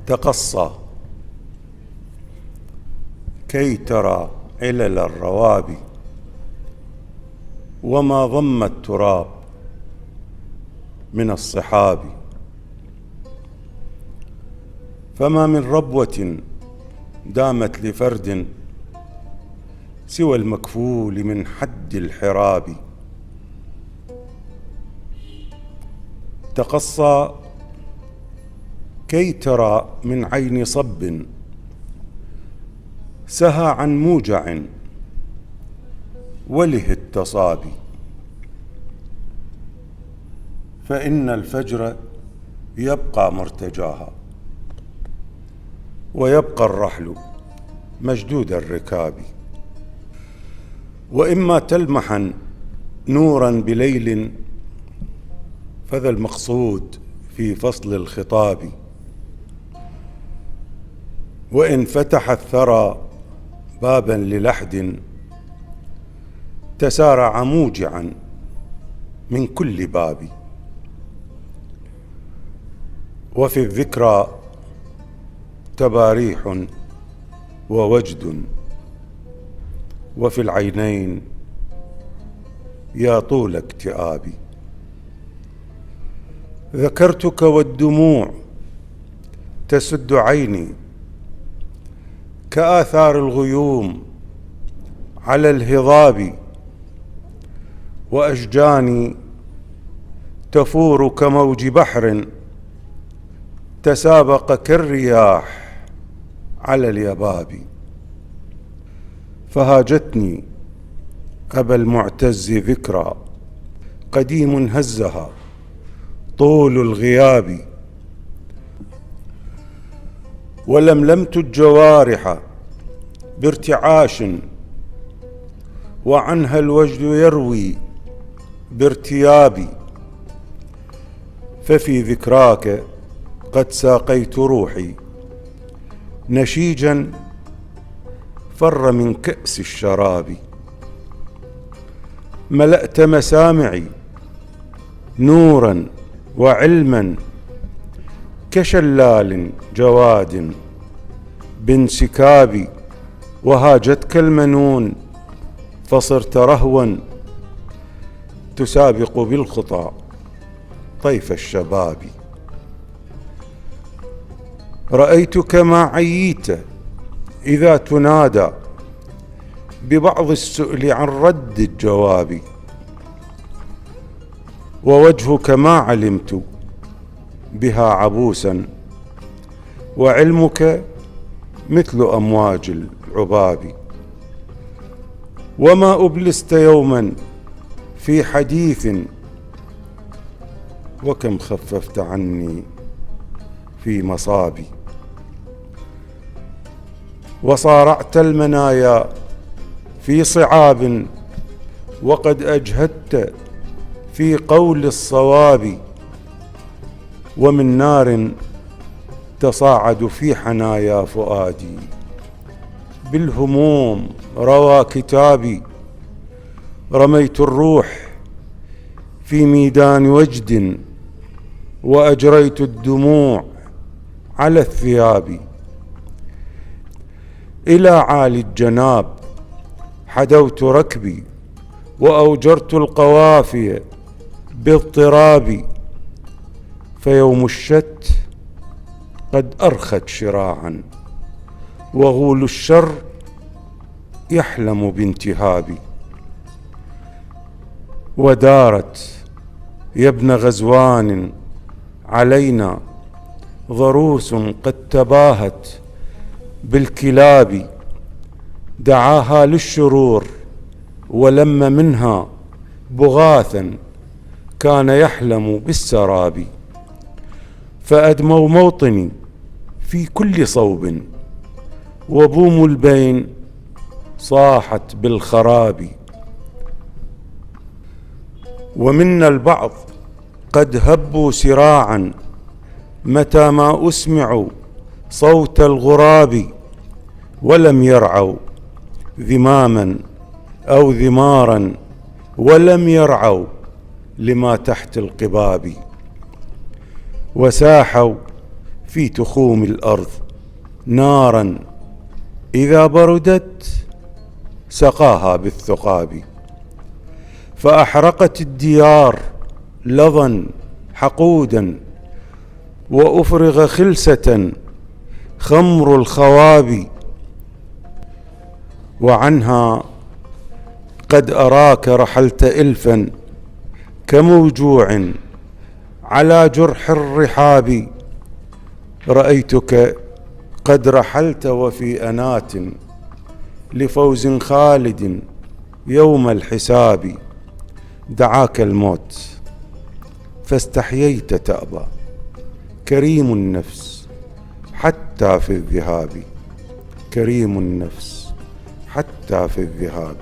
تقصى كي ترى علل الروابي وما ضم التراب من الصحاب، فما من ربوة دامت لفرد سوى المكفول من حد الحراب. تقصى كي ترى من عين صب سهى عن موجع وله التصابي، فإن الفجر يبقى مرتجاها ويبقى الرحل مشدود الركاب. وإما تلمحا نورا بليل فذا المقصود في فصل الخطاب، وإن فتح الثرى بابا للحد تسارع موجعا من كل باب. وفي الذكرى تباريح ووجد، وفي العينين يا طول اكتئابي. ذكرتك والدموع تسد عيني كآثار الغيوم على الهضاب، وأشجاني تفور كموج بحر تسابق كالرياح على اليباب. فهاجتني أبا المعتز ذكرى قديم هزها طول الغياب، ولملمت الجوارح بارتعاش وعنها الوجد يروي بارتياب. ففي ذكراك قد ساقيت روحي نشيجا فر من كأس الشراب. ملأت مسامعي نورا وعلما كشلال جواد بانسكاب. وهاجتك المنون فصرت رهوا تسابق بالخطى طيف الشباب. رأيتك ما عييت إذا تنادى ببعض السؤل عن رد الجواب، ووجهك ما علمت بها عبوسا وعلمك مثل أمواج العباب. وما أبلست يوما في حديث وكم خففت عني في مصابي. وصارعت المنايا في صعاب وقد أجهدت في قول الصواب. ومن نار تصاعد في حنايا فؤادي بالهموم روى كتابي. رميت الروح في ميدان وجد وأجريت الدموع على الثياب. إلى عالي الجناب حدوت ركبي وأوجرت القوافي باضطراب. فيوم الشت قد أرخت شراعا وغول الشر يحلم بانتهابي. ودارت يا ابن غزوان علينا ضروس قد تباهت بالكلاب. دعاها للشرور ولم منها بغاثا كان يحلم بالسراب. فأدموا موطني في كل صوب، وبوم البين صاحت بالخراب. ومنا البعض قد هبوا سراعا متى ما أسمعوا صوت الغراب، ولم يرعوا ذماما أو ذمارا، ولم يرعوا لما تحت القباب. وساحوا في تخوم الأرض نارا إذا بردت سقاها بالثقاب، فأحرقت الديار لظا حقودا، وأفرغ خلسة خمر الخواب. وعنها قد أراك رحلت إلفا كموجوع على جرح الرحاب، رأيتك قد رحلت وفي أنات لفوز خالد يوم الحساب. دعاك الموت فاستحييت تأبى، كريم النفس حتى في الذهاب، كريم النفس حتى في الذهاب.